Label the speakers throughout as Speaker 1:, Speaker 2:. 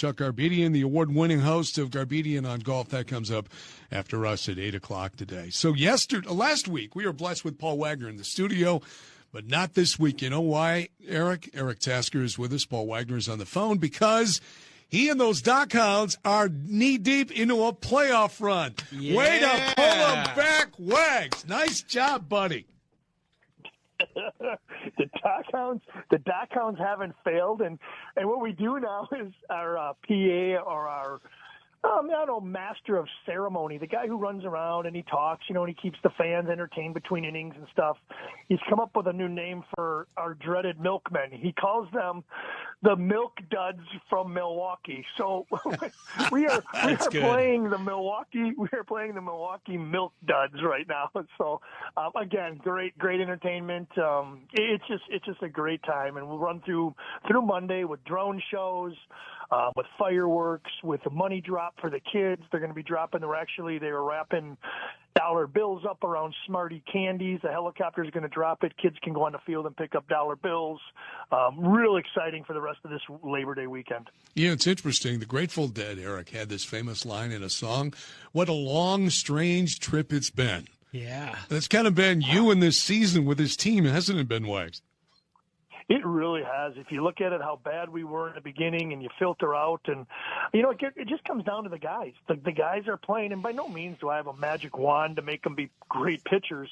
Speaker 1: Chuck Garbedian, the award-winning host of Garbedian on Golf. That comes up after us at 8 o'clock today. So last week, we were blessed with Paul Wagner in the studio, but not this week. You know why, Eric? Eric Tasker is with us. Paul Wagner is on the phone because he and those Dock Hounds are knee-deep into a playoff run.
Speaker 2: Yeah.
Speaker 1: Way to pull them back, Wags. Nice job, buddy.
Speaker 3: The Dock Hounds haven't failed, and what we do now is our PA or our master of ceremony, the guy who runs around and he talks, and he keeps the fans entertained between innings and stuff. He's come up with a new name for our dreaded milkmen. He calls them the Milk Duds from Milwaukee. So we are playing the Milwaukee Milk Duds right now. So again, great entertainment. It's just a great time, and we'll run through Monday with drone shows, with fireworks, with a money drop for the kids. They're going to be dropping. They were wrapping dollar bills up around Smartie candies. The helicopter is going to drop it. Kids can go on the field and pick up dollar bills. Real exciting for the rest of this Labor Day weekend.
Speaker 1: Yeah, it's interesting. The Grateful Dead, Eric, had this famous line in a song, "What a long, strange trip it's been."
Speaker 2: Yeah.
Speaker 1: That's kind of been you in this season with this team, hasn't it been, Wags?
Speaker 3: It really has. If you look at it, how bad we were in the beginning, and you filter out, and it just comes down to the guys. The guys are playing, and by no means do I have a magic wand to make them be great pitchers.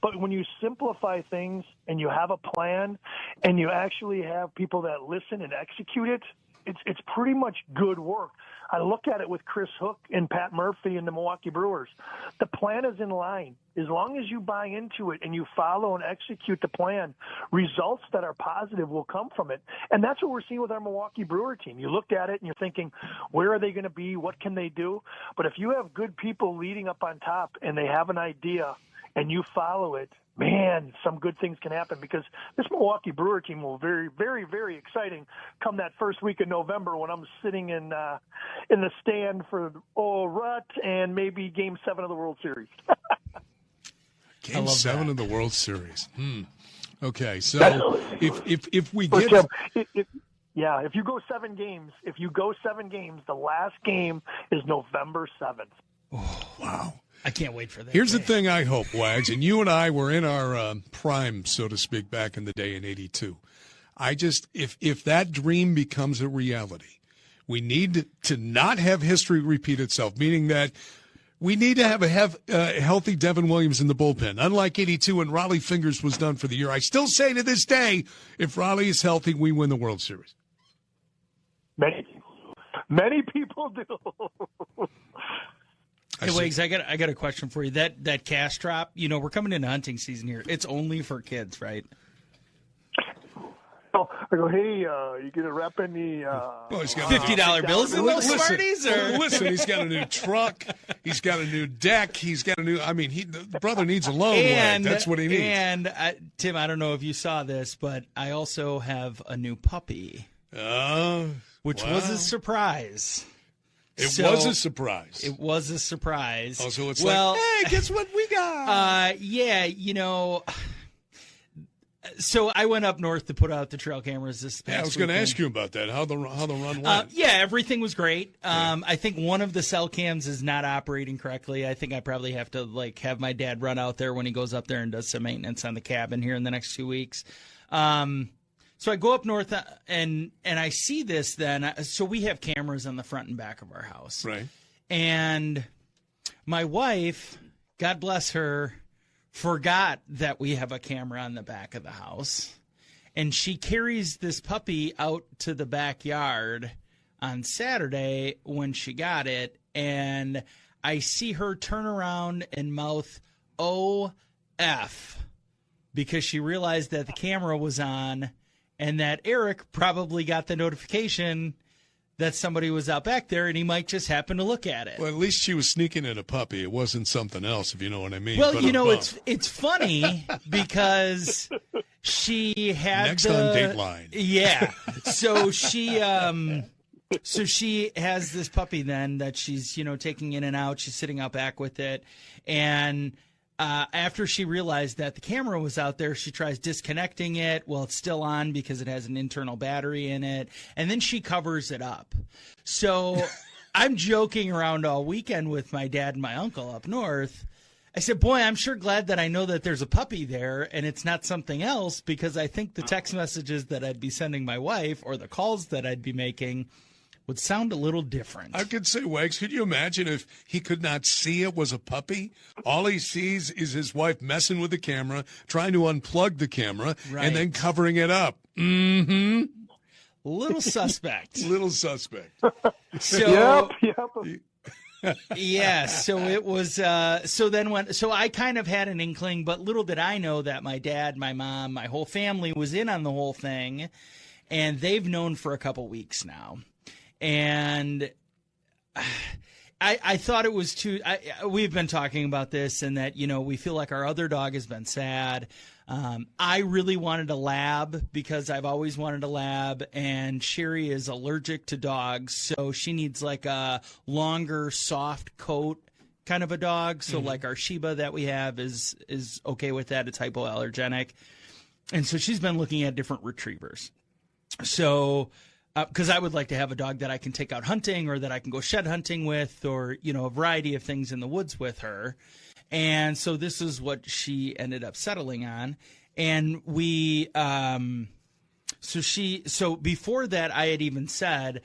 Speaker 3: But when you simplify things and you have a plan, and you actually have people that listen and execute it, it's pretty much good work. I look at it with Chris Hook and Pat Murphy and the Milwaukee Brewers. The plan is in line. As long as you buy into it and you follow and execute the plan, results that are positive will come from it. And that's what we're seeing with our Milwaukee Brewer team. You look at it and you're thinking, where are they going to be? What can they do? But if you have good people leading up on top and they have an idea and you follow it, man, some good things can happen, because this Milwaukee Brewer team will be very, very, very exciting come that first week of November when I'm sitting in the stand for Rut and maybe Game 7 of the World Series.
Speaker 1: Game 7 of the World Series. Okay, so if we get
Speaker 3: if you go 7 games, the last game is November 7th.
Speaker 1: Oh, wow.
Speaker 2: I can't wait for that.
Speaker 1: Here's the thing I hope, Wags, and you and I were in our prime, so to speak, back in the day in '82. If that dream becomes a reality, we need to not have history repeat itself, meaning that we need to have a healthy Devin Williams in the bullpen, unlike '82 when Raleigh Fingers was done for the year. I still say to this day, if Raleigh is healthy, we win the World Series.
Speaker 3: Many people do.
Speaker 2: Hey, Wags, I got a question for you. That cash drop, we're coming into hunting season here. It's only for kids, right?
Speaker 3: I go, hey, you going to wrap any
Speaker 2: $50 bills in those Smarties?
Speaker 1: Listen, he's got a new truck. He's got a new deck. He's got a new – the brother needs a loan. And that's what he needs.
Speaker 2: And, Tim, I don't know if you saw this, but I also have a new puppy, which was a surprise.
Speaker 1: It was a surprise.
Speaker 2: It was a surprise.
Speaker 1: Oh, so it's hey, guess what we got?
Speaker 2: So I went up north to put out the trail cameras this past
Speaker 1: I was going to ask you about that, how the run went.
Speaker 2: Everything was great. I think one of the cell cams is not operating correctly. I think I probably have to have my dad run out there when he goes up there and does some maintenance on the cabin here in the next 2 weeks. So I go up north and I see this then. So we have cameras on the front and back of our house.
Speaker 1: Right.
Speaker 2: And my wife, God bless her, forgot that we have a camera on the back of the house. And she carries this puppy out to the backyard on Saturday when she got it. And I see her turn around and mouth, "OF," because she realized that the camera was on. And that Eric probably got the notification that somebody was out back there, and he might just happen to look at it.
Speaker 1: Well, at least she was sneaking in a puppy. It wasn't something else, if you know what I mean.
Speaker 2: Well, it's funny because she had
Speaker 1: next on Dateline.
Speaker 2: Yeah. So she has this puppy then that she's taking in and out. She's sitting out back with it, and after she realized that the camera was out there, she tries disconnecting it. Well, it's still on because it has an internal battery in it. And then she covers it up. So I'm joking around all weekend with my dad and my uncle up north. I said, boy, I'm sure glad that I know that there's a puppy there and it's not something else, because I think the text messages that I'd be sending my wife or the calls that I'd be making would sound a little different.
Speaker 1: I could say, Wags, could you imagine if he could not see it was a puppy? All he sees is his wife messing with the camera, trying to unplug the camera, and then covering it up. Mm-hmm.
Speaker 2: Little suspect.
Speaker 1: Little suspect.
Speaker 2: So,
Speaker 3: Yep.
Speaker 2: yeah, so it was so I kind of had an inkling, but little did I know that my dad, my mom, my whole family was in on the whole thing, and they've known for a couple weeks now. And I thought it was too we've been talking about this, and that, you know, we feel like our other dog has been sad. I really wanted a lab because I've always wanted a lab, and Sherry is allergic to dogs, so she needs like a longer, soft coat kind of a dog. So like our Shiba that we have is okay with that. It's hypoallergenic. And so she's been looking at different retrievers. So because I would like to have a dog that I can take out hunting, or that I can go shed hunting with, or, you know, a variety of things in the woods with her. And so this is what she ended up settling on. And we, so before that, I had even said,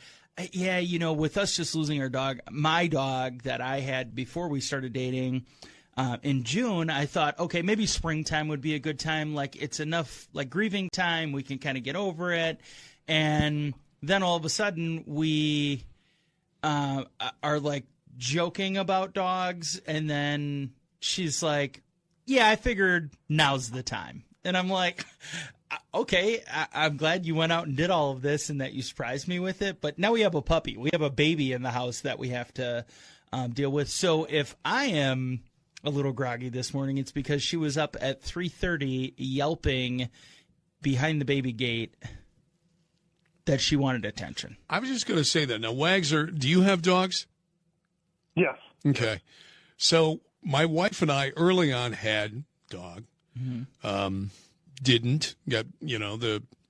Speaker 2: yeah, you know, with us just losing our dog, my dog that I had before we started dating, in June, I thought, okay, maybe springtime would be a good time. Like, it's enough, like, grieving time. We can kind of get over it. And then all of a sudden we, are like joking about dogs. And then she's like, yeah, I figured now's the time. And I'm like, okay, I'm glad you went out and did all of this and that you surprised me with it. But now we have a puppy. We have a baby in the house that we have to deal with. So if I am a little groggy this morning, it's because she was up at 3:30 yelping behind the baby gate that she wanted attention.
Speaker 1: I was just going to say that. Now, Wags, do you have dogs?
Speaker 3: Yes.
Speaker 1: Okay. So my wife and I early on had dog. Didn't got, you know,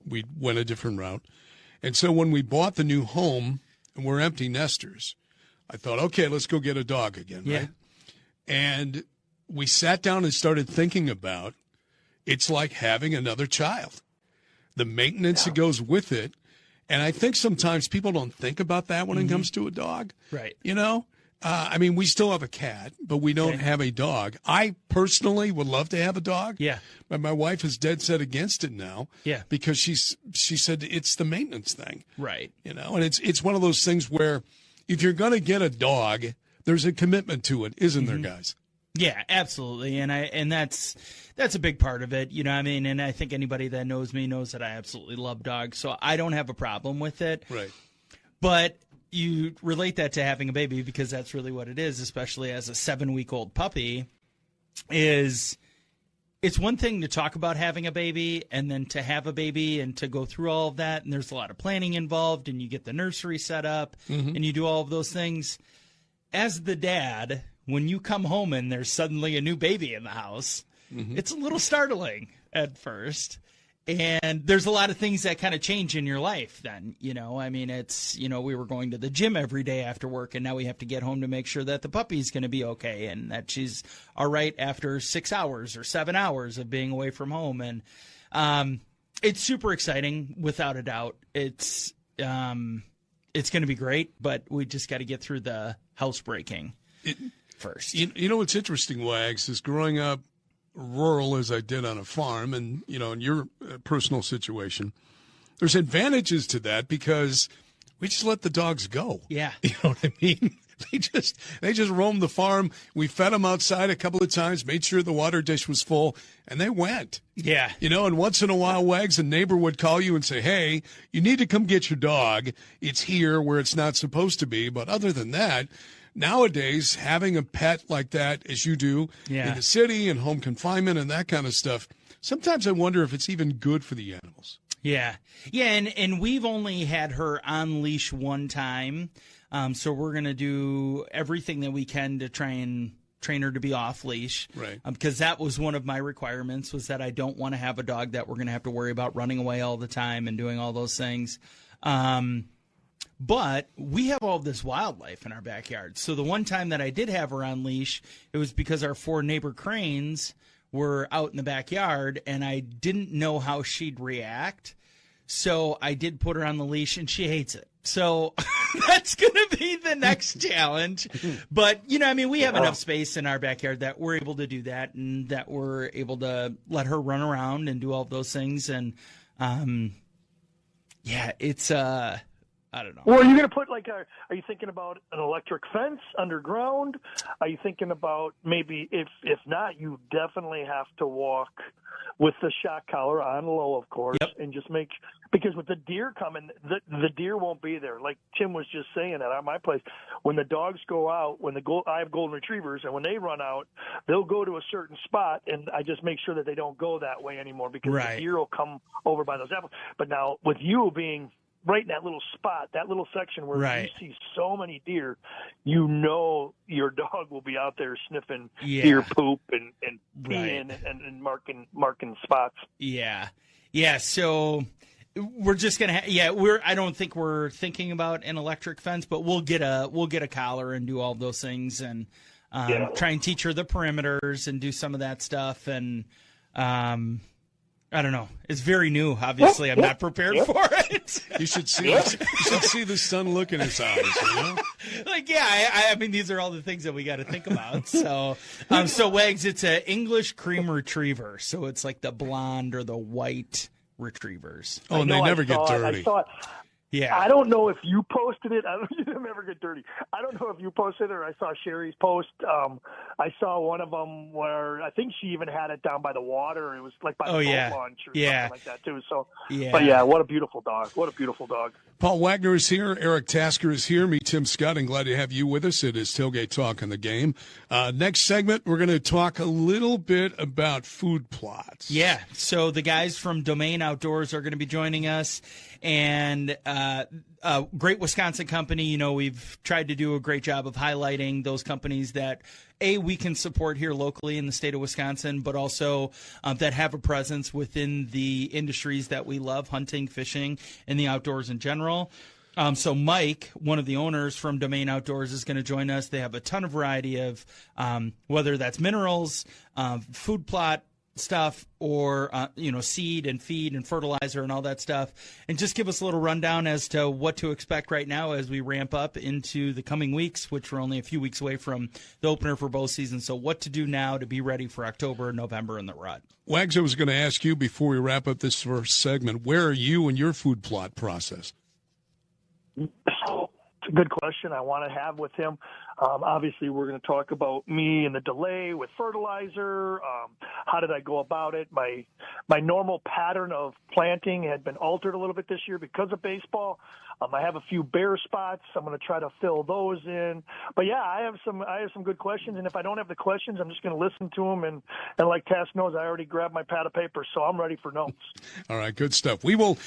Speaker 1: we went a different route. And so when we bought the new home and we're empty nesters, I thought, okay, let's go get a dog again.
Speaker 2: Yeah.
Speaker 1: Right. And we sat down and started thinking about, it's like having another child, the maintenance that goes with it. And I think sometimes people don't think about that when it comes to a dog.
Speaker 2: Right.
Speaker 1: You know, I mean, we still have a cat, but we don't have a dog. I personally would love to have a dog.
Speaker 2: Yeah.
Speaker 1: But my wife is dead set against it now.
Speaker 2: Yeah.
Speaker 1: Because she said it's the maintenance thing.
Speaker 2: Right.
Speaker 1: You know, and it's one of those things where if you're going to get a dog, there's a commitment to it, isn't there, guys?
Speaker 2: Yeah, absolutely. And that's a big part of it. You know what I mean? And I think anybody that knows me knows that I absolutely love dogs. So I don't have a problem with it.
Speaker 1: Right.
Speaker 2: But you relate that to having a baby, because that's really what it is, especially as a 7-week-old puppy, is it's one thing to talk about having a baby, and then to have a baby and to go through all of that. And there's a lot of planning involved, and you get the nursery set up and you do all of those things. As the dad, when you come home and there's suddenly a new baby in the house, it's a little startling at first. And there's a lot of things that kind of change in your life then, you know. I mean, it's, you know, we were going to the gym every day after work, and now we have to get home to make sure that the puppy's going to be okay and that she's all right after 6 hours or 7 hours of being away from home. And it's super exciting, without a doubt. It's going to be great, but we just got to get through the housebreaking first.
Speaker 1: You know what's interesting, Wags, is growing up rural as I did on a farm, and, you know, in your personal situation, there's advantages to that because we just let the dogs go.
Speaker 2: Yeah.
Speaker 1: You know what I mean? They just roamed the farm. We fed them outside a couple of times, made sure the water dish was full, and they went.
Speaker 2: Yeah.
Speaker 1: You know, and once in a while, Wags, a neighbor would call you and say, hey, you need to come get your dog. It's here where it's not supposed to be. But other than that, nowadays, having a pet like that, as you do, in the city and home confinement and that kind of stuff, sometimes I wonder if it's even good for the animals.
Speaker 2: Yeah. Yeah, and we've only had her on leash one time. So we're going to do everything that we can to try and train her to be off leash.
Speaker 1: Right.
Speaker 2: Because that was one of my requirements, was that I don't want to have a dog that we're going to have to worry about running away all the time and doing all those things. But we have all this wildlife in our backyard. So the one time that I did have her on leash, it was because our 4 neighbor cranes were out in the backyard, and I didn't know how she'd react. So I did put her on the leash, and she hates it. So that's going to be the next challenge. But, we have enough space in our backyard that we're able to do that, and that we're able to let her run around and do all of those things. And, it's I don't know.
Speaker 3: Well, are you going to put are you thinking about an electric fence underground? Are you thinking about maybe if not, you definitely have to walk with the shock collar on low, of course, and just because with the deer coming, the deer won't be there. Like Tim was just saying at my place, when the dogs go out, I have golden retrievers, and when they run out, they'll go to a certain spot, and I just make sure that they don't go that way anymore because the deer will come over by those apples. But now with you being right in that little spot, that little section where you see so many deer, your dog will be out there sniffing deer poop and peeing and marking spots.
Speaker 2: Yeah. Yeah. So we're just going to, I don't think we're thinking about an electric fence, but we'll get a collar and do all those things and try and teach her the perimeters and do some of that stuff. And, I don't know. It's very new. Obviously, I'm not prepared for it.
Speaker 1: You should see the sun look in his eyes.
Speaker 2: I mean, these are all the things that we got to think about. So, Wags, it's an English cream retriever. So it's like the blonde or the white retrievers.
Speaker 1: Oh, and they never get dirty.
Speaker 2: Yeah.
Speaker 3: I don't know if you posted it. I don't never get dirty. I don't know if you posted it or I saw Sherry's post. I saw one of them where I think she even had it down by the water. It was like by the boat launch or something like that too. So, but what a beautiful dog. What a beautiful dog.
Speaker 1: Paul Wagner is here. Eric Tasker is here. Me, Tim Scott, and glad to have you with us. It is Tailgate Talk in the Game. Next segment, we're going to talk a little bit about food plots.
Speaker 2: Yeah. So the guys from Domain Outdoors are going to be joining us. And a great Wisconsin company. We've tried to do a great job of highlighting those companies that, we can support here locally in the state of Wisconsin, but also that have a presence within the industries that we love, hunting, fishing, and the outdoors in general. So Mike, one of the owners from Domain Outdoors, is going to join us. They have a ton of variety of whether that's minerals, food plot stuff, or seed and feed and fertilizer and all that stuff, and just give us a little rundown as to what to expect right now as we ramp up into the coming weeks, which we're only a few weeks away from the opener for both seasons. So what to do now to be ready for October, November, and the rut.
Speaker 1: Wags, I was going to ask you before we wrap up this first segment, where are you in your food plot process?
Speaker 3: So it's a good question I want to have with him. Obviously, we're going to talk about me and the delay with fertilizer. How did I go about it? My normal pattern of planting had been altered a little bit this year because of baseball. I have a few bare spots. I'm going to try to fill those in. But I have some good questions. And if I don't have the questions, I'm just going to listen to them. And like Task knows, I already grabbed my pad of paper, so I'm ready for notes.
Speaker 1: All right, good stuff. We will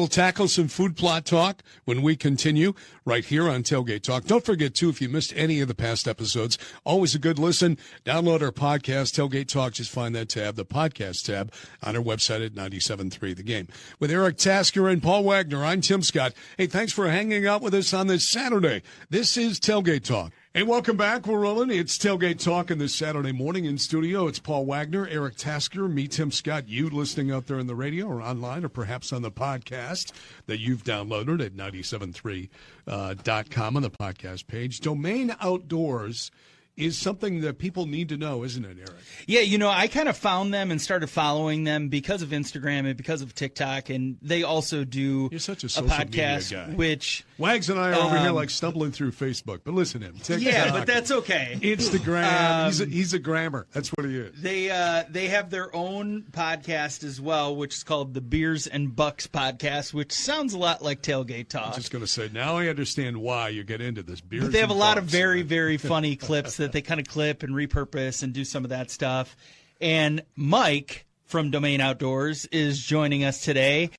Speaker 1: tackle some food plot talk when we continue right here on Tailgate Talk. Don't forget too, if you missed any of the past episodes, always a good listen. Download our podcast, Tailgate Talk. Just find that tab, the podcast tab, on our website at 97.3 The Game. With Eric Tasker and Paul Wagner, I'm Tim Scott. Hey, thanks for hanging out with us on this Saturday. This is Tailgate Talk. Hey, welcome back. We're rolling. It's Tailgate Talk in this Saturday morning in studio. It's Paul Wagner, Eric Tasker, me, Tim Scott, you listening out there on the radio or online or perhaps on the podcast that you've downloaded at 973.com on the podcast page. Domain Outdoors is something that people need to know, isn't it, Eric?
Speaker 2: Yeah, I kind of found them and started following them because of Instagram and because of TikTok, and they also do
Speaker 1: You're such a social
Speaker 2: podcast,
Speaker 1: media guy.
Speaker 2: Which
Speaker 1: Wags and I are over here like stumbling through Facebook, but listen to him. TikTok,
Speaker 2: yeah, but that's okay.
Speaker 1: Instagram, he's a grammer. That's what he is.
Speaker 2: They have their own podcast as well, which is called the Beers and Bucks podcast, which sounds a lot like Tailgate Talk.
Speaker 1: I was just going to say, now I understand why you get into this. Beers.
Speaker 2: But they have
Speaker 1: and
Speaker 2: a lot of
Speaker 1: Bucks,
Speaker 2: very, very funny clips that they kind of clip and repurpose and do some of that stuff. And Mike from Domain Outdoors is joining us today.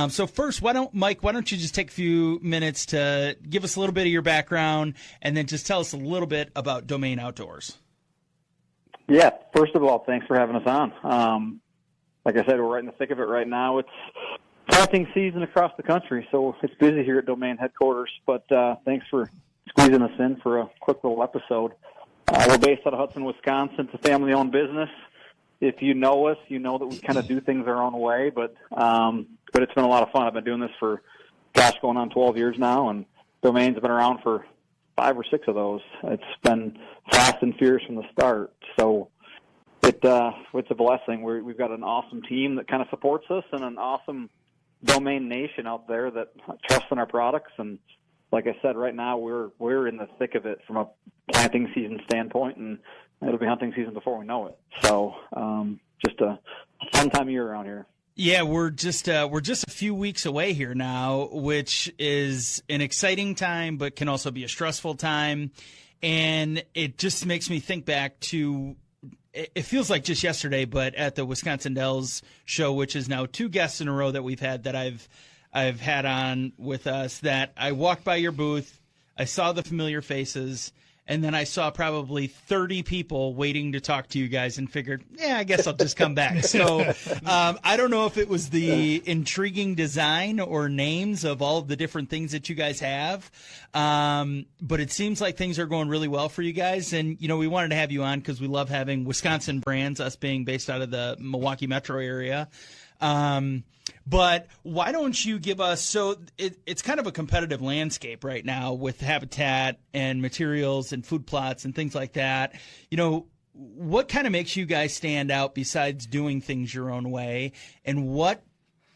Speaker 2: So first, why don't you just take a few minutes to give us a little bit of your background and then just tell us a little bit about Domain Outdoors?
Speaker 4: Yeah, first of all, thanks for having us on. Like I said, we're right in the thick of it right now. It's planting season across the country, so it's busy here at Domain headquarters. But thanks for squeezing us in for a quick little episode. We're based out of Hudson, Wisconsin. It's a family-owned business. If you know us, you know that we kind of do things our own way, but it's been a lot of fun. I've been doing this for, going on 12 years now, and Domain's been around for 5 or 6 of those. It's been fast and furious from the start, so it's a blessing. We've got an awesome team that kind of supports us, and an awesome Domain nation out there that trusts in our products. And like I said, right now we're in the thick of it from a planting season standpoint, and it'll be hunting season before we know it. So just a fun time of year around here.
Speaker 2: Yeah, we're just a few weeks away here now, which is an exciting time, but can also be a stressful time. And it just makes me think back to, it feels like just yesterday, but at the Wisconsin Dells show, which is now 2 guests in a row that we've had that I've had on with us, that I walked by your booth, I saw the familiar faces, and then I saw probably 30 people waiting to talk to you guys and figured, I guess I'll just come back. So I don't know if it was the intriguing design or names of all of the different things that you guys have, but it seems like things are going really well for you guys. And, we wanted to have you on because we love having Wisconsin brands, us being based out of the Milwaukee metro area. But why don't you give us, so it's kind of a competitive landscape right now with habitat and materials and food plots and things like that. What kind of makes you guys stand out besides doing things your own way? And what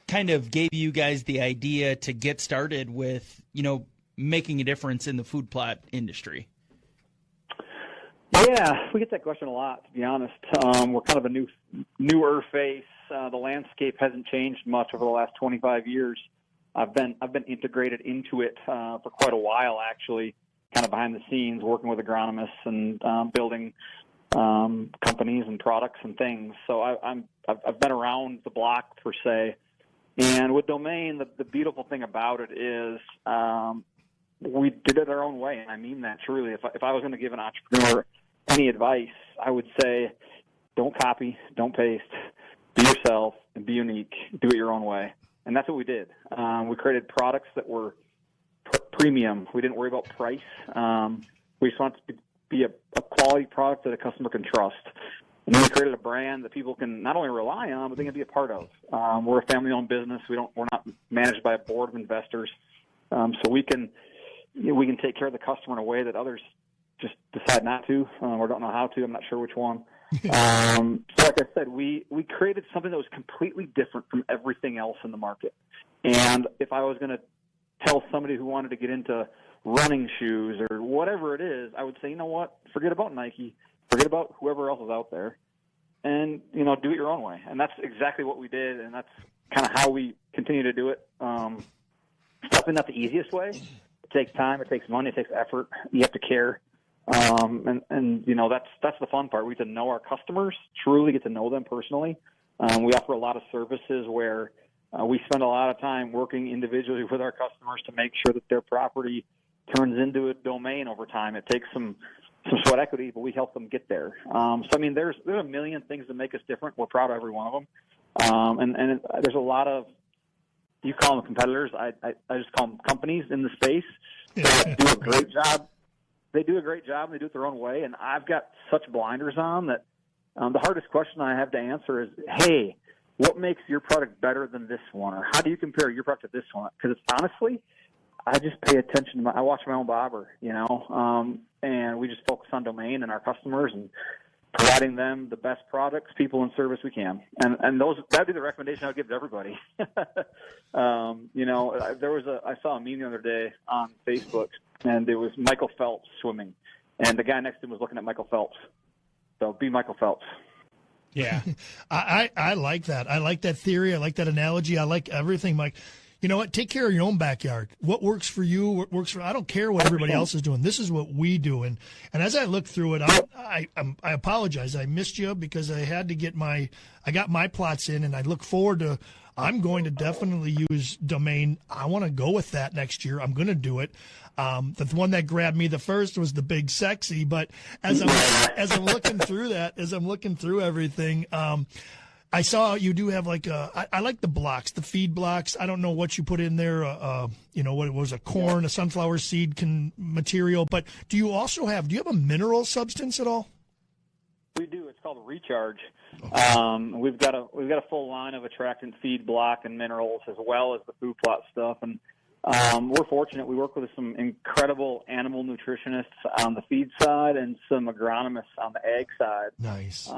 Speaker 2: kind of gave you guys the idea to get started with, making a difference in the food plot industry?
Speaker 4: Yeah, we get that question a lot, to be honest. We're kind of a newer face. The landscape hasn't changed much over the last 25 years. I've been integrated into it for quite a while, actually, kind of behind the scenes, working with agronomists and building companies and products and things. So I've been around the block, per se. And with Domain, the beautiful thing about it is we did it our own way, and I mean that truly. If I was going to give an entrepreneur any advice, I would say don't copy, don't paste. Be yourself and be unique. Do it your own way. And that's what we did. We created products that were premium. We didn't worry about price. We just wanted to be a quality product that a customer can trust. And then we created a brand that people can not only rely on, but they can be a part of. We're a family-owned business. We're not managed by a board of investors. So we can take care of the customer in a way that others just decide not to or don't know how to. I'm not sure which one. So like I said, we created something that was completely different from everything else in the market. And if I was going to tell somebody who wanted to get into running shoes or whatever it is, I would say, you know what, forget about Nike, forget about whoever else is out there, and, do it your own way. And that's exactly what we did, and that's kind of how we continue to do it. Definitely not the easiest way. It takes time, it takes money, it takes effort. You have to care. That's the fun part. We get to know our customers, truly get to know them personally. We offer a lot of services where we spend a lot of time working individually with our customers to make sure that their property turns into a Domain over time. It takes some sweat equity, but we help them get there. There's a million things that make us different. We're proud of every one of them. And there's a lot of, you call them competitors, I just call them companies in the space that do a great job. They do a great job, and they do it their own way, and I've got such blinders on that the hardest question I have to answer is, hey, what makes your product better than this one, or how do you compare your product to this one? Because honestly, I just pay attention I watch my own bobber, and we just focus on Domain and our customers and providing them the best products, people, and service we can. And that'd be the recommendation I would give to everybody. I saw a meme the other day on Facebook, and it was Michael Phelps swimming, and the guy next to him was looking at Michael Phelps. So be Michael Phelps.
Speaker 5: Yeah, I like that. I like that theory. I like that analogy. I like everything, Mike. you know what? Take care of your own backyard. What works for you, what works for, I don't care what everybody else is doing. This is what we do. And as I look through it, I apologize. I missed you because I had to I got my plots in, and I look forward to, I'm going to definitely use Domain. I want to go with that next year. I'm going to do it. The one that grabbed me the first was the Big Sexy, but as I'm looking through that, as I'm looking through everything, I saw you do have like I like the blocks, the feed blocks. I don't know what you put in there. You know what it was, a corn, a sunflower seed material. But do you have a mineral substance at all?
Speaker 4: We do. It's called Recharge.
Speaker 5: Okay.
Speaker 4: We've got a full line of attractant feed block and minerals, as well as the food plot stuff. And we're fortunate. We work with some incredible animal nutritionists on the feed side and some agronomists on the ag side.
Speaker 5: Nice.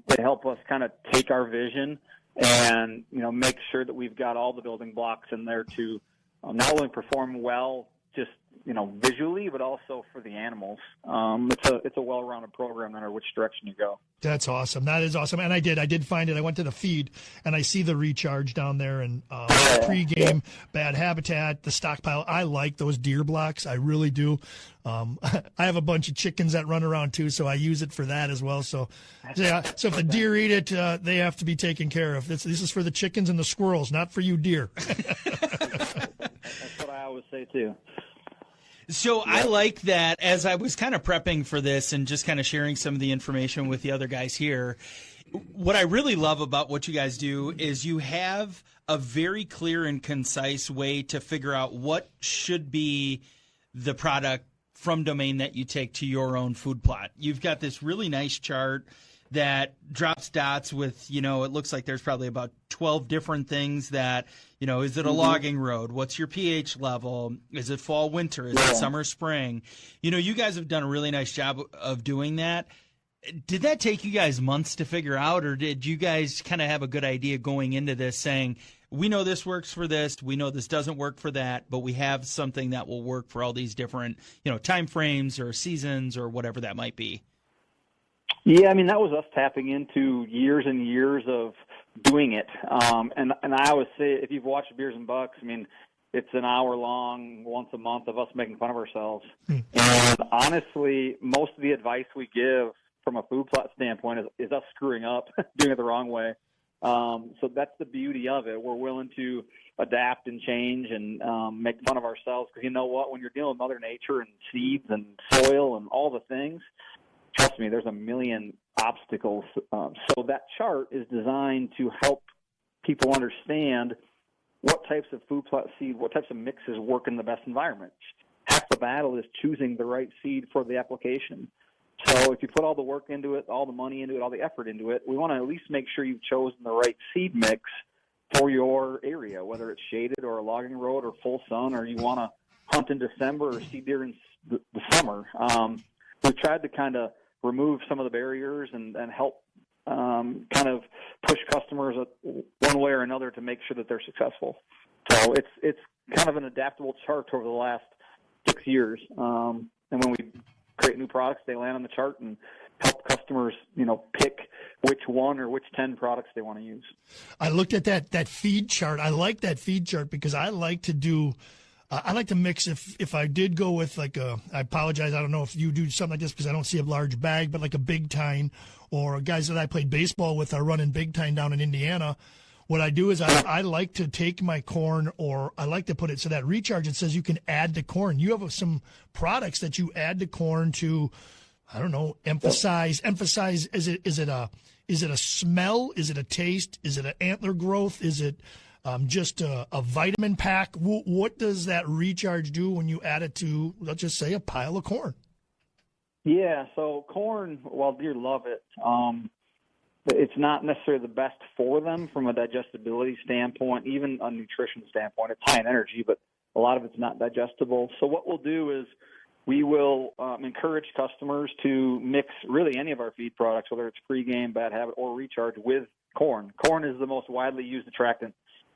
Speaker 4: They help us kind of take our vision and, make sure that we've got all the building blocks in there to not only perform well just, visually, but also for the animals. It's a well-rounded program no matter which direction you go.
Speaker 5: That's awesome. That is awesome. And I did find it. I went to the feed and I see the Recharge down there, and pregame, bad habitat, the stockpile. I like those deer blocks. I really do. I have a bunch of chickens that run around too, so I use it for that as well. So if the deer eat it, they have to be taken care of. This is for the chickens and the squirrels, not for you deer.
Speaker 4: That's what I always say too.
Speaker 2: So I like that. As I was kind of prepping for this and just kind of sharing some of the information with the other guys here, what I really love about what you guys do is you have a very clear and concise way to figure out what should be the product from Domain that you take to your own food plot. You've got this really nice chart that drops dots with, it looks like there's probably about 12 different things that, is it a logging road? What's your pH level? Is it fall, winter? Is it summer, spring? You guys have done a really nice job of doing that. Did that take you guys months to figure out, or did you guys kind of have a good idea going into this saying, we know this works for this, we know this doesn't work for that, but we have something that will work for all these different, time frames or seasons or whatever that might be?
Speaker 4: Yeah, that was us tapping into years and years of doing it. And I always say, if you've watched Beers and Bucks, it's an hour long once a month of us making fun of ourselves. And honestly, most of the advice we give from a food plot standpoint is us screwing up, doing it the wrong way. So that's the beauty of it. We're willing to adapt and change and make fun of ourselves, because you know what? When you're dealing with Mother Nature and seeds and soil and all the things, trust me, there's a million obstacles. So that chart is designed to help people understand what types of food plot seed, what types of mixes work in the best environment. Half the battle is choosing the right seed for the application. So if you put all the work into it, all the money into it, all the effort into it, we want to at least make sure you've chosen the right seed mix for your area, whether it's shaded or a logging road or full sun, or you want to hunt in December or seed deer in the summer. We've tried to kind of remove some of the barriers and help kind of push customers one way or another to make sure that they're successful. So it's kind of an adaptable chart over the last 6 years. And when we create new products, they land on the chart and help customers, pick which one or which 10 products they want to use.
Speaker 5: I looked at that feed chart. I like that feed chart because I like to do I like to mix if I did go with I apologize, I don't know if you do something like this because I don't see a large bag, but like a Big Tine, or guys that I played baseball with are running Big Tine down in Indiana. What I do is I like to take my corn, or I like to put it so that Recharge, it says you can add to corn. You have some products that you add to corn to, I don't know, emphasize. Is it a smell? Is it a taste? Is it an antler growth? Is it just a vitamin pack? What does that Recharge do when you add it to, let's just say, a pile of corn?
Speaker 4: Yeah, so corn, while deer love it, it's not necessarily the best for them from a digestibility standpoint, even a nutrition standpoint. It's high in energy, but a lot of it's not digestible. So what we'll do is we will encourage customers to mix really any of our feed products, whether it's pregame, bad habit, or Recharge, with corn. Corn is the most widely used attractant,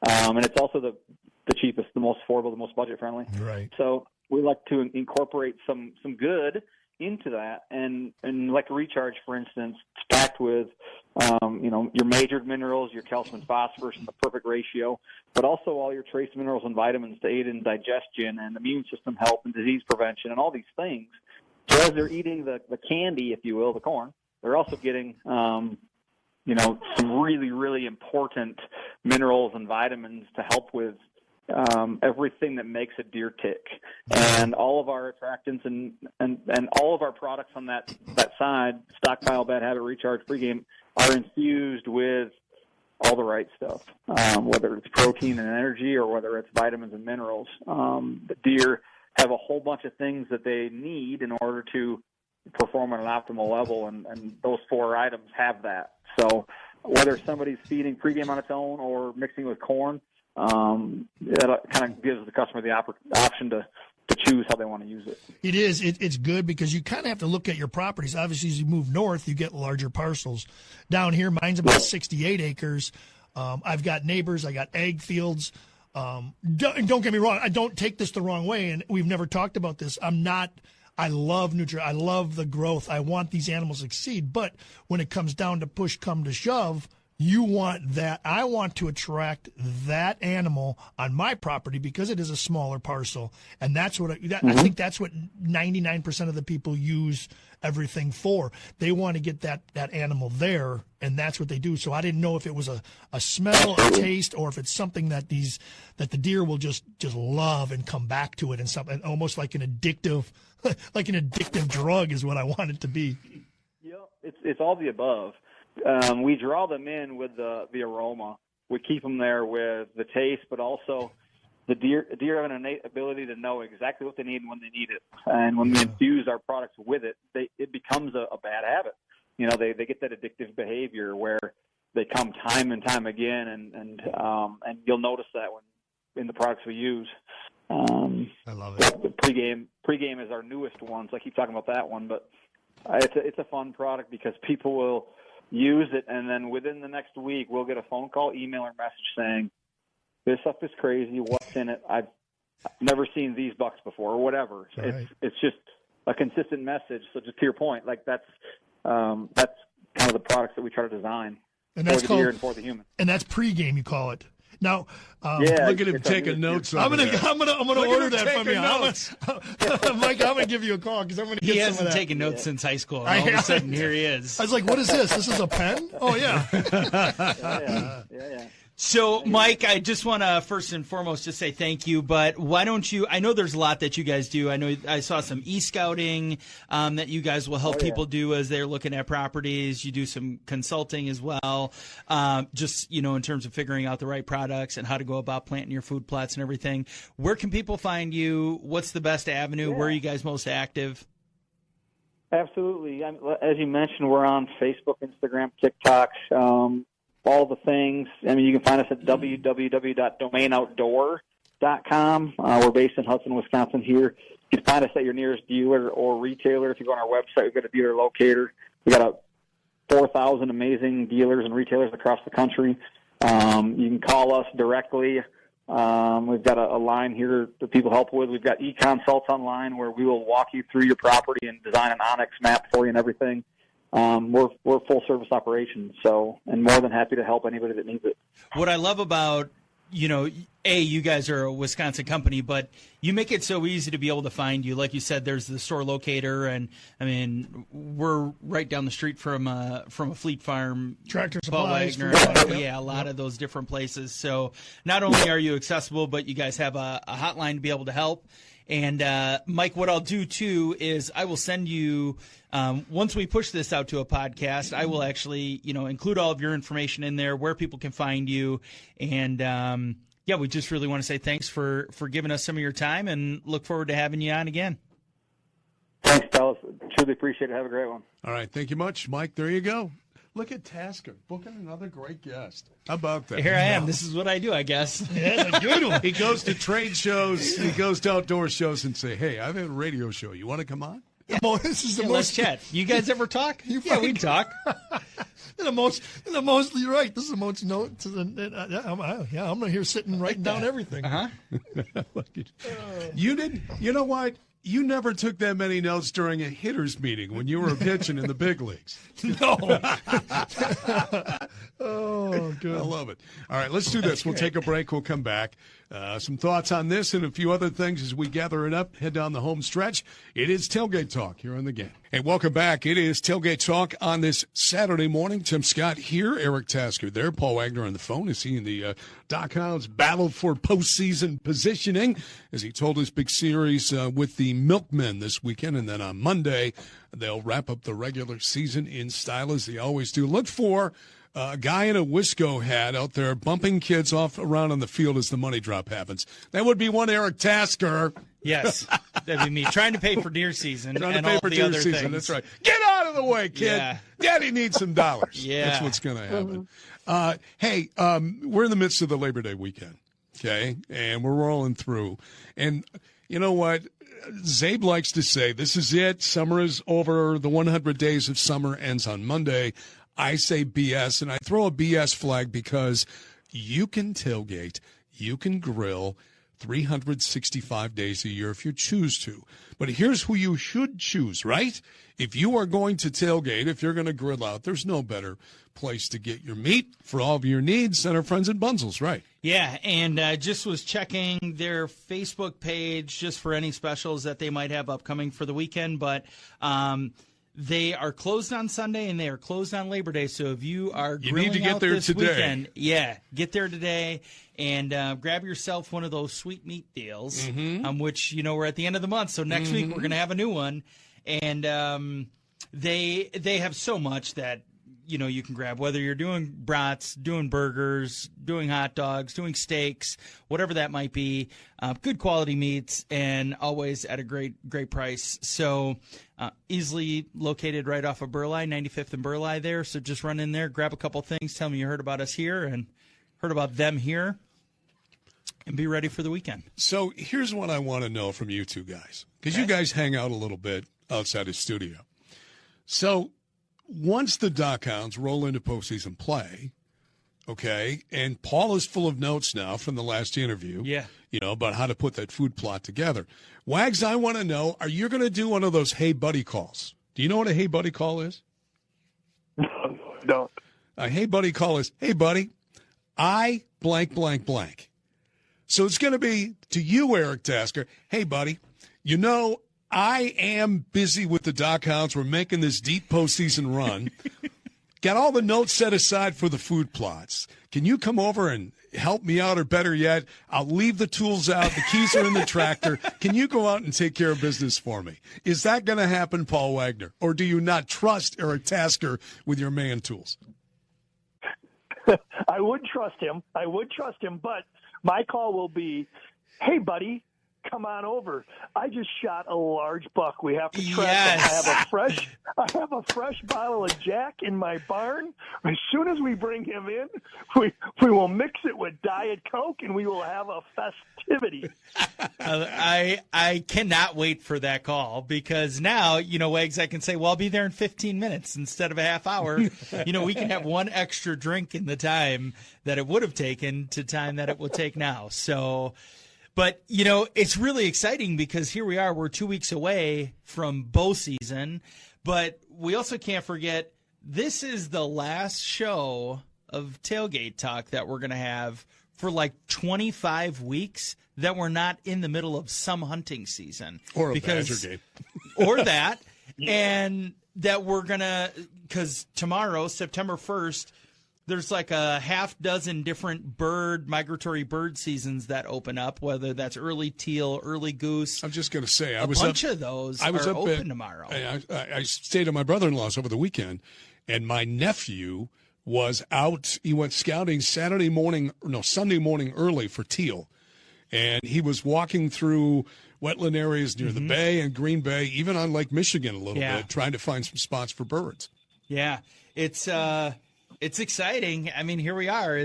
Speaker 4: and it's also the cheapest, the most affordable, the most budget friendly.
Speaker 5: Right.
Speaker 4: So we like to incorporate some good into that, and like Recharge, for instance, it's packed with your majored minerals, your calcium and phosphorus in the perfect ratio, but also all your trace minerals and vitamins to aid in digestion and immune system health and disease prevention and all these things. So as they're eating the candy, if you will, the corn, they're also getting some really, really important minerals and vitamins to help with everything that makes a deer tick. And all of our attractants and all of our products on that side, Stockpile, Bad Habit, Recharge, Pregame, are infused with all the right stuff, whether it's protein and energy or whether it's vitamins and minerals. The deer have a whole bunch of things that they need in order to perform at an optimal level, and those 4 items have that. So whether somebody's feeding Pregame on its own or mixing with corn, that kind of gives the customer the option to choose how they want to use it.
Speaker 5: It is. It's good because you kind of have to look at your properties. Obviously, as you move north, you get larger parcels. Down here, mine's about 68 acres. I've got neighbors. I got egg fields. Don't get me wrong. I don't take this the wrong way, and we've never talked about this. I love nutrient. I love the growth. I want these animals to succeed. But when it comes down to push come to shove, you want that. I want to attract that animal on my property because it is a smaller parcel. And that's what I think that's what 99% of the people use everything for. They want to get that animal there, and that's what they do. So I didn't know if it was a smell, a taste, or if it's something that the deer will just love and come back to it, and something almost like an addictive drug is what I want it to be.
Speaker 4: Yeah, it's all the above. We draw them in with the aroma. We keep them there with the taste, but also the deer have an innate ability to know exactly what they need and when they need it. And when we infuse our products with it, it becomes a bad habit. They get that addictive behavior where they come time and time again, and you'll notice that when in the products we use.
Speaker 5: I love it.
Speaker 4: The pregame is our newest one, so I keep talking about that one, but it's a fun product because people will use it, and then within the next week, we'll get a phone call, email, or message saying, "This stuff is crazy. What's in it? I've never seen these bucks before," or whatever.
Speaker 5: Right.
Speaker 4: It's just a consistent message. So just to your point, like that's kind of the products that we try to design
Speaker 5: And
Speaker 4: for
Speaker 5: that's
Speaker 4: the
Speaker 5: called
Speaker 4: deer and for the human.
Speaker 5: And that's pregame, you call it. Now,
Speaker 4: Yeah,
Speaker 1: Look at him
Speaker 4: it's our
Speaker 1: taking
Speaker 4: new-
Speaker 1: notes.
Speaker 5: I'm gonna order that from you.
Speaker 1: Notes.
Speaker 5: Mike, I'm gonna give you a call because I'm gonna get
Speaker 2: He
Speaker 5: some
Speaker 2: hasn't
Speaker 5: of that.
Speaker 2: taken notes since high school. And
Speaker 5: I
Speaker 2: all of a
Speaker 5: have.
Speaker 2: sudden, here he is.
Speaker 5: I was like, "What is this? This is a pen?" Oh yeah.
Speaker 4: Yeah.
Speaker 2: So, Mike, I just want to first and foremost just say thank you. But why don't you? I know there's a lot that you guys do. I know I saw some e-scouting that you guys will help people do as they're looking at properties. You do some consulting as well, just in terms of figuring out the right products and how to go about planting your food plots and everything. Where can people find you? What's the best avenue? Where are you guys most active?
Speaker 4: Absolutely. As you mentioned, we're on Facebook, Instagram, TikTok, all the things. I mean, you can find us at www.domainoutdoor.com. We're based in Hudson, Wisconsin here. You can find us at your nearest dealer or retailer. If you go on our website, we've got a dealer locator. We've got 4,000 amazing dealers and retailers across the country. You can call us directly. We've got a line here that people help with. We've got e-consults online where we will walk you through your property and design an Onyx map for you and everything. We're full service operations, and more than happy to help anybody that needs it.
Speaker 2: What I love about, you guys are a Wisconsin company, but you make it so easy to be able to find you. Like you said, there's the store locator, and I mean, we're right down the street from a Fleet Farm,
Speaker 5: Tractor
Speaker 2: Paul
Speaker 5: Supplies.
Speaker 2: Wagner, a lot of those different places. So not only are you accessible, but you guys have a hotline to be able to help. And Mike, what I'll do too is I will send you once we push this out to a podcast, I will actually include all of your information in there, where people can find you, and we just really want to say thanks for giving us some of your time, and look forward to having you on again.
Speaker 4: Thanks, fellas. Truly appreciate it. Have a great one.
Speaker 1: All right. Thank you much, Mike. There you go. Look at Tasker booking another great guest. How about that?
Speaker 2: Here I am. This is what I do, I guess.
Speaker 5: Yeah, that's a good one.
Speaker 1: He goes to trade shows. He goes to outdoor shows and say, "Hey, I have a radio show. You want to come on?"
Speaker 5: This is the
Speaker 2: Let's
Speaker 5: most.
Speaker 2: chat. You guys ever talk? Yeah, we talk.
Speaker 5: The most. You're right. This is the most notes. I'm here sitting writing down everything.
Speaker 2: Uh-huh.
Speaker 1: You didn't. You know what? You never took that many notes during a hitters meeting when you were pitching in the big leagues.
Speaker 5: No. Oh, good.
Speaker 1: I love it. All right, let's do this. We'll take a break. We'll come back. Some thoughts on this and a few other things as we gather it up, head down the home stretch. It is Tailgate Talk here on the game. And welcome back. It is Tailgate Talk on this Saturday morning. Tim Scott here, Eric Tasker there, Paul Wagner on the phone. Is he in the Doc Hounds battle for postseason positioning as he told his big series with the Milkmen this weekend. And then on Monday, they'll wrap up the regular season in style as they always do. Look for a guy in a Wisco hat out there bumping kids off around on the field as the money drop happens. That would be one Eric Tasker.
Speaker 2: Yes, that'd be me trying to pay for deer season
Speaker 1: Trying to
Speaker 2: and
Speaker 1: pay
Speaker 2: all
Speaker 1: for
Speaker 2: the
Speaker 1: deer
Speaker 2: other
Speaker 1: season.
Speaker 2: things.
Speaker 1: That's right. Get out of the way, kid.
Speaker 2: Yeah.
Speaker 1: Daddy needs some dollars.
Speaker 2: Yeah.
Speaker 1: That's what's going to happen. Hey, we're in the midst of the Labor Day weekend, okay? And we're rolling through. And you know what? Zabe likes to say, this is it. Summer is over. The 100 days of summer ends on Monday. I say BS, and I throw a BS flag because you can tailgate, you can grill 365 days a year if you choose to. But here's who you should choose, right? If you are going to tailgate, if you're going to grill out, there's no better place to get your meat for all of your needs than our friends at Bunzel's, right?
Speaker 2: Yeah, and just was checking their Facebook page just for any specials that they might have upcoming for the weekend, but they are closed on Sunday and they are closed on Labor Day. So if you are
Speaker 1: You
Speaker 2: grilling
Speaker 1: need to get
Speaker 2: out
Speaker 1: there
Speaker 2: this
Speaker 1: today.
Speaker 2: weekend, get there today and grab yourself one of those sweet meat deals, which we're at the end of the month. So next week we're going to have a new one, and they have so much that you can grab, whether you're doing brats, doing burgers, doing hot dogs, doing steaks, whatever that might be. Good quality meats and always at a great price. So easily located right off of Burleigh, 95th and Burleigh there. So just run in there, grab a couple things, tell me you heard about us here and heard about them here, and be ready for the weekend.
Speaker 1: So here's what I want to know from you two guys, because you guys hang out a little bit outside the studio. So once the Doc Hounds roll into postseason play, okay, and Paul is full of notes now from the last interview, about how to put that food plot together. Wags, I want to know, are you going to do one of those hey buddy calls? Do you know what a hey buddy call is?
Speaker 3: Don't.
Speaker 1: A hey buddy call is, hey buddy, I blank, blank, blank. So it's going to be to you, Eric Tasker, hey buddy, I am busy with the Doc Hounds. We're making this deep postseason run. Got all the notes set aside for the food plots. Can you come over and help me out, or better yet, I'll leave the tools out. The keys are in the tractor. Can you go out and take care of business for me? Is that going to happen, Paul Wagner? Or do you not trust Eric Tasker with your man tools?
Speaker 3: I would trust him. But my call will be, hey, buddy, come on over. I just shot a large buck. We have to track him. I have a fresh bottle of Jack in my barn. As soon as we bring him in, we will mix it with Diet Coke and we will have a festivity.
Speaker 2: I cannot wait for that call, because now, Wags, I can say, well, I'll be there in 15 minutes instead of a half hour. We can have one extra drink in the time that it would have taken to time that it will take now. So, but, it's really exciting because here we are. We're 2 weeks away from bow season. But we also can't forget, this is the last show of Tailgate Talk that we're going to have for like 25 weeks that we're not in the middle of some hunting season.
Speaker 1: Or a Badger game.
Speaker 2: Or that. And that we're going to, because tomorrow, September 1st, there's like a half dozen different migratory bird seasons that open up, whether that's early teal, early goose.
Speaker 1: I'm just going to say,
Speaker 2: a bunch of those are open tomorrow.
Speaker 1: I stayed at my brother-in-law's over the weekend, and my nephew was out. He went scouting Sunday morning early for teal. And he was walking through wetland areas near the bay and Green Bay, even on Lake Michigan a little bit, trying to find some spots for birds.
Speaker 2: Yeah, it's exciting. I mean, here we are.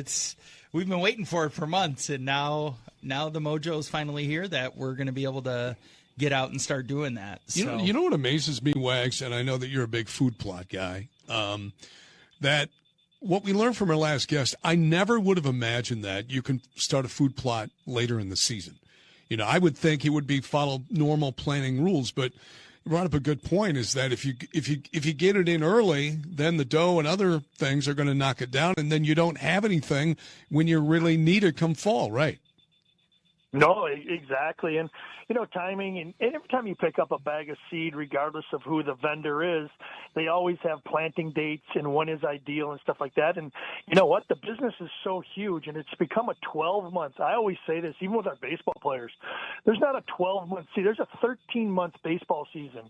Speaker 2: We've been waiting for it for months, and now the mojo's finally here that we're going to be able to get out and start doing that. So.
Speaker 1: You know what amazes me, Wags, and I know that you're a big food plot guy, that what we learned from our last guest, I never would have imagined that you can start a food plot later in the season. I would think he would be follow normal planning rules, but you brought up a good point is that if you get it in early, then the doe and other things are going to knock it down, and then you don't have anything when you really need it come fall, right?
Speaker 3: No, exactly. And, timing, and every time you pick up a bag of seed, regardless of who the vendor is, they always have planting dates and when is ideal and stuff like that. And you know what? The business is so huge, and it's become a 12-month. I always say this, even with our baseball players. There's not a 12-month season. There's a 13-month baseball season,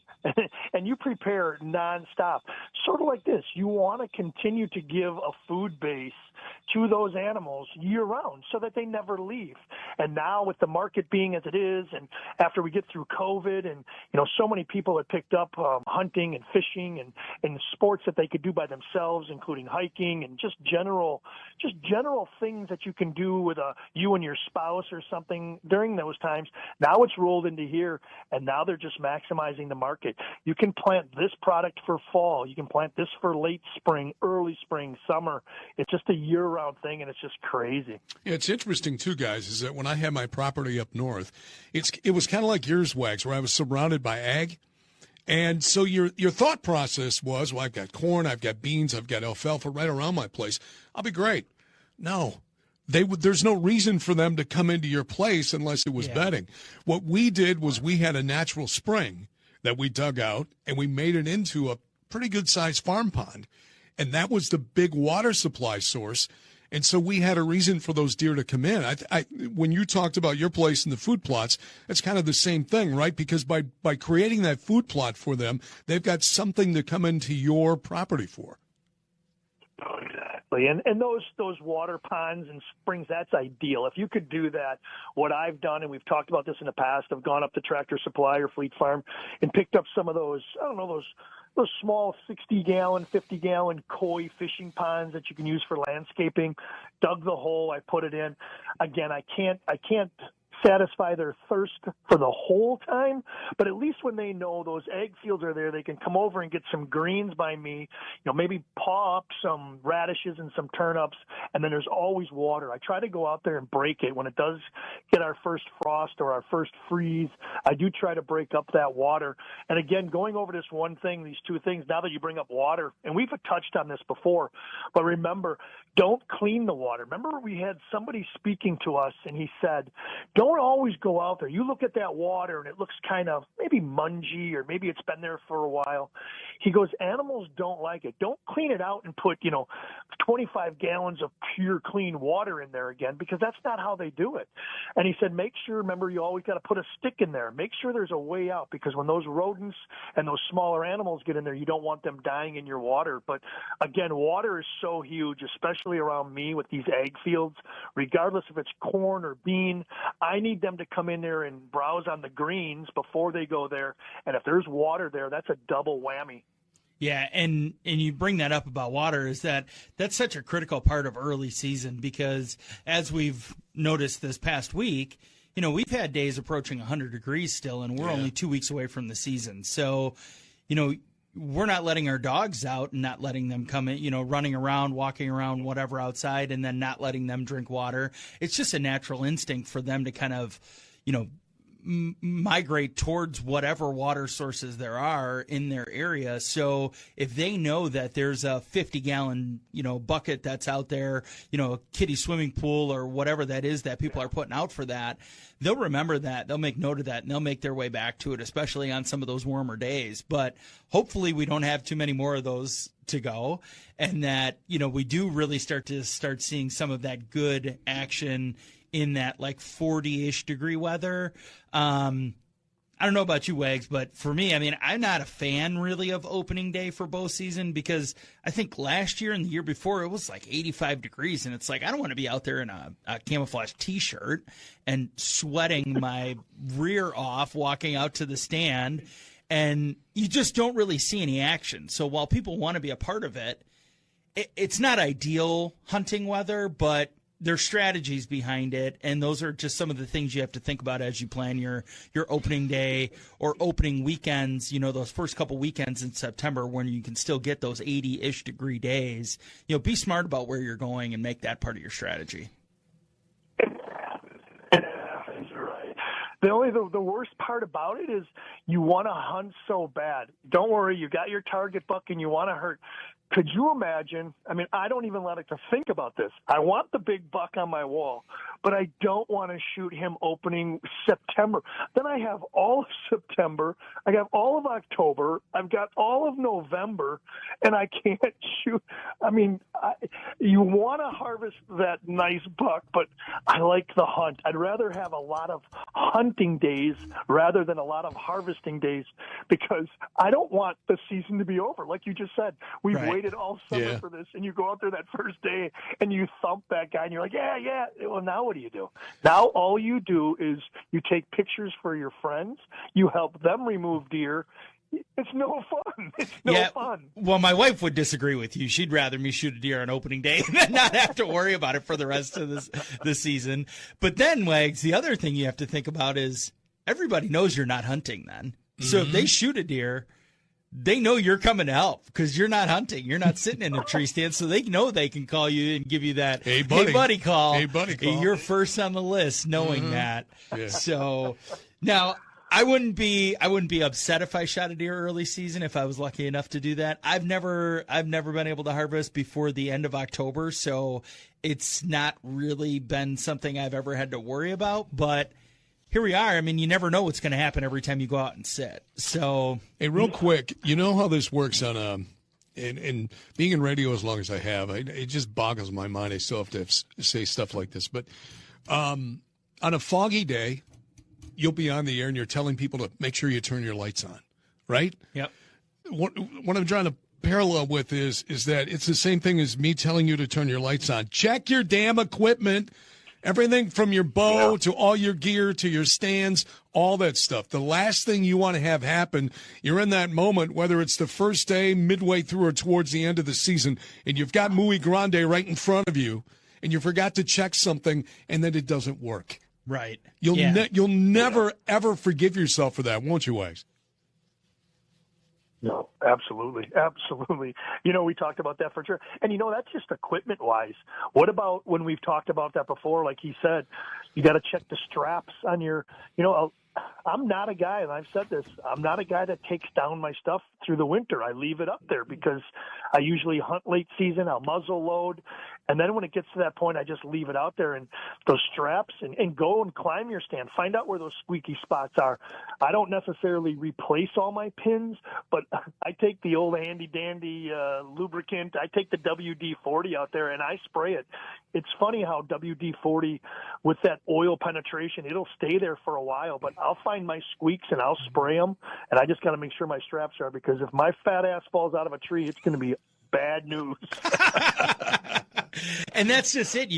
Speaker 3: and you prepare nonstop. Sort of like this. You want to continue to give a food base to those animals year-round so that they never leave. And now with the market being as it is, and after we get through COVID, and so many people have picked up hunting and fishing and sports that they could do by themselves, including hiking and just general things that you can do with you and your spouse or something during those times. Now it's rolled into here, and now they're just maximizing the market. You can plant this product for fall. You can plant this for late spring, early spring, summer. It's just a year-round thing, and it's just crazy.
Speaker 1: Yeah, it's interesting too, guys, is that when I had my property up north, it was kind of like yours, Wags, where I was surrounded by ag. And so your thought process was, well, I've got corn, I've got beans, I've got alfalfa right around my place. I'll be great. No, there's no reason for them to come into your place unless it was bedding. What we did was we had a natural spring that we dug out, and we made it into a pretty good-sized farm pond. And that was the big water supply source. And so we had a reason for those deer to come in. When you talked about your place and the food plots, it's kind of the same thing, right? Because by creating that food plot for them, they've got something to come into your property for.
Speaker 3: Oh, exactly. And those water ponds and springs, that's ideal. If you could do that, what I've done, and we've talked about this in the past, I've gone up to Tractor Supply or Fleet Farm and picked up some of those, those small 60-gallon, 50-gallon koi fishing ponds that you can use for landscaping. Dug the hole, I put it in. Again, I can't satisfy their thirst for the whole time, but at least when they know those egg fields are there, they can come over and get some greens by me, maybe paw up some radishes and some turnips, and then there's always water. I try to go out there and break it when it does get our first frost or our first freeze. I do try to break up that water. And again, going over this one thing, these two things, now that you bring up water, and we've touched on this before, but remember, don't clean the water. Remember, we had somebody speaking to us, and he said, don't always go out there. You look at that water, and it looks kind of maybe mungy, or maybe it's been there for a while. He goes, animals don't like it. Don't clean it out and put, 25 gallons of pure clean water in there again, because that's not how they do it. And he said, make sure, remember, you always got to put a stick in there. Make sure there's a way out, because when those rodents and those smaller animals get in there, you don't want them dying in your water. But again, water is so huge, especially around me with these ag fields, regardless if it's corn or bean. I need them to come in there and browse on the greens before they go there. And if there's water there, that's a double whammy.
Speaker 2: Yeah, and you bring that up about water, is that's such a critical part of early season, because as we've noticed this past week, we've had days approaching 100 degrees still, and we're only 2 weeks away from the season. So, we're not letting our dogs out and not letting them come in, running around, walking around, whatever outside, and then not letting them drink water. It's just a natural instinct for them to kind of, migrate towards whatever water sources there are in their area. So if they know that there's a 50-gallon, bucket that's out there, a kiddie swimming pool or whatever that is that people are putting out for that, they'll remember that. They'll make note of that, and they'll make their way back to it, especially on some of those warmer days. But hopefully we don't have too many more of those to go, and that, we do really start seeing some of that good action in that like 40-ish degree weather. I don't know about you, Wags, but for me, I'm not a fan really of opening day for bow season, because I think last year and the year before it was like 85 degrees, and it's like I don't want to be out there in a camouflage T-shirt and sweating my rear off walking out to the stand, and you just don't really see any action. So while people want to be a part of it, it's not ideal hunting weather, but there's strategies behind it, and those are just some of the things you have to think about as you plan your opening day or opening weekends, those first couple weekends in September when you can still get those 80-ish degree days. Be smart about where you're going and make that part of your strategy.
Speaker 3: It happens, right. The worst part about it is you want to hunt so bad. Don't worry, you got your target buck and you want to hurt. Could you imagine? I mean, I don't even like to think about this. I want the big buck on my wall, but I don't want to shoot him opening September. Then I have all of September. I have all of October. I've got all of November, and I can't shoot. I mean, you want to harvest that nice buck, but I like the hunt. I'd rather have a lot of hunting days rather than a lot of harvesting days because I don't want the season to be over. Like you just said, we've waited all summer for this, and you go out there that first day and you thump that guy and you're like, yeah. Well, now what do? Now all you do is you take pictures for your friends, you help them remove deer. It's no fun. It's no fun.
Speaker 2: Well, my wife would disagree with you. She'd rather me shoot a deer on opening day and not have to worry about it for the rest of the season. But then, Wags, the other thing you have to think about is everybody knows you're not hunting then. So if they shoot a deer, they know you're coming to help because you're not hunting. You're not sitting in a tree stand, so they know they can call you and give you that hey buddy call.
Speaker 1: Hey buddy call.
Speaker 2: You're first on the list, knowing that. Yeah. So now I wouldn't be upset if I shot a deer early season if I was lucky enough to do that. I've never been able to harvest before the end of October, so it's not really been something I've ever had to worry about, but here we are. I mean, you never know what's going to happen every time you go out and sit. So,
Speaker 1: hey, real quick, you know how this works on and being in radio as long as I have, it just boggles my mind. I still have to say stuff like this, but on a foggy day, you'll be on the air and you're telling people to make sure you turn your lights on, right?
Speaker 2: Yep.
Speaker 1: What I'm trying to parallel with is that it's the same thing as me telling you to turn your lights on. Check your damn equipment. Everything from your bow to all your gear to your stands, all that stuff. The last thing you want to have happen, you're in that moment, whether it's the first day, midway through, or towards the end of the season, and you've got Muy Grande right in front of you, and you forgot to check something, and then it doesn't work.
Speaker 2: Right.
Speaker 1: You'll never, ever forgive yourself for that, won't you, Wags?
Speaker 3: No, absolutely. You know, we talked about that for sure. And, you know, that's just equipment-wise. What about when we've talked about that before, like he said, you got to check the straps on your, you know, I'm not a guy, and I've said this, I'm not a guy that takes down my stuff through the winter. I leave it up there because I usually hunt late season. I'll muzzle load. And then when it gets to that point, I just leave it out there and those straps and go and climb your stand. Find out where those squeaky spots are. I don't necessarily replace all my pins, but I take the old handy-dandy lubricant. I take the WD-40 out there and I spray it. It's funny how WD-40, with that oil penetration, it'll stay there for a while, but I'll find my squeaks and I'll spray them, and I just got to make sure my straps are, because if my fat ass falls out of a tree, it's going to be bad news.
Speaker 2: And that's just it.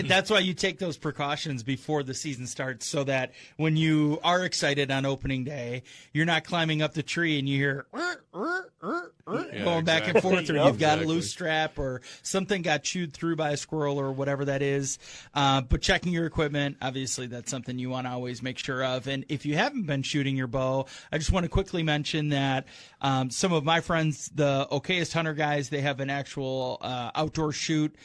Speaker 2: That's why you take those precautions before the season starts, so that when you are excited on opening day, you're not climbing up the tree and you hear going back and forth, or you've got a loose strap or something got chewed through by a squirrel or whatever that is. But checking your equipment, obviously, that's something you want to always make sure of. And if you haven't been shooting your bow, I just want to quickly mention that some of my friends, the Okayest Hunter guys, they have an actual outdoor shoot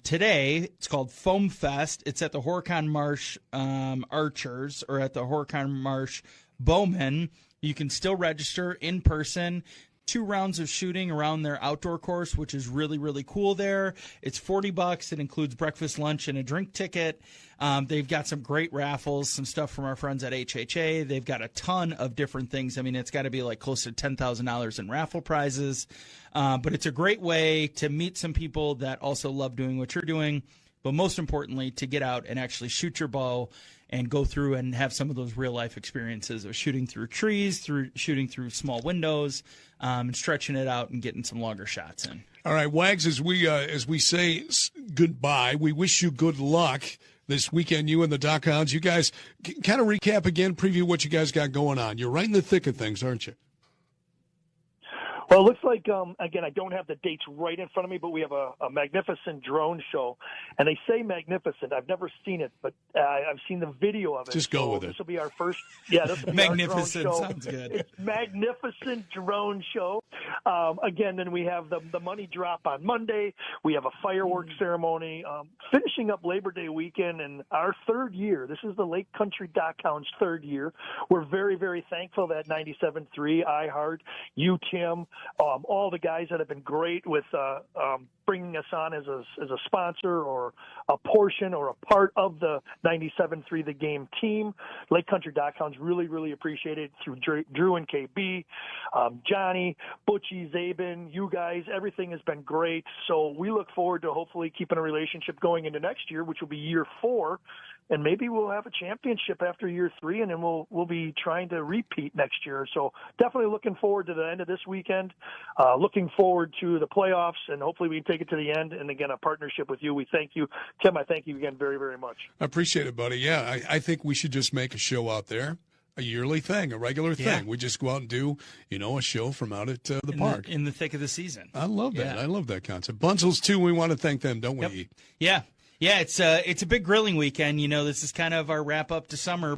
Speaker 2: today. It's called Foam Fest. It's at the Horicon Marsh Archers, or at the Horicon Marsh Bowmen. You can still register in person. 2 rounds of shooting around their outdoor course, which is really, really cool there. It's $40. It includes breakfast, lunch, and a drink ticket. They've got some great raffles, some stuff from our friends at HHA. They've got a ton of different things. I mean, it's got to be like close to $10,000 in raffle prizes. But it's a great way to meet some people that also love doing what you're doing, but most importantly, to get out and actually shoot your bow and go through and have some of those real-life experiences of shooting through trees, shooting through small windows, and stretching it out and getting some longer shots in.
Speaker 1: All right, Wags, as we say goodbye, we wish you good luck this weekend, you and the Dock Hounds. You guys, kind of recap again, preview what you guys got going on. You're right in the thick of things, aren't you?
Speaker 3: Well, it looks like, again, I don't have the dates right in front of me, but we have a magnificent drone show. And they say magnificent. I've never seen it, but I've seen the video of it.
Speaker 1: Just go with it.
Speaker 3: This will be our first. Yeah, this will be
Speaker 2: Magnificent
Speaker 3: our drone show.
Speaker 2: sounds good.
Speaker 3: It's magnificent drone show. Again, then we have the money drop on Monday. We have a fireworks ceremony. Finishing up Labor Day weekend and our third year. This is the Lake Country Dockhounds' third year. We're very, very thankful that 97.3, iHeart, you, Tim, all the guys that have been great with bringing us on as a sponsor or a portion or a part of the 97.3 The Game team. Lake Country Dockhounds really, really appreciate it through Drew and KB, Johnny, Butchie, Zabin, you guys. Everything has been great. So we look forward to hopefully keeping a relationship going into next year, which will be year 4. And maybe we'll have a championship after year 3, and then we'll be trying to repeat next year. So definitely looking forward to the end of this weekend. Looking forward to the playoffs, and hopefully we can take it to the end. And again, a partnership with you. We thank you, Tim. I thank you again very, very much.
Speaker 1: I appreciate it, buddy. Yeah, I think we should just make a show out there. A yearly thing, a regular thing.
Speaker 2: Yeah.
Speaker 1: We just go out and do, a show from out at the park.
Speaker 2: In the thick of the season.
Speaker 1: I love that.
Speaker 2: Yeah.
Speaker 1: I love that concept. Bunzels, too, we want to thank them, don't we?
Speaker 2: Yep. Yeah. Yeah, it's a big grilling weekend. This is kind of our wrap up to summer.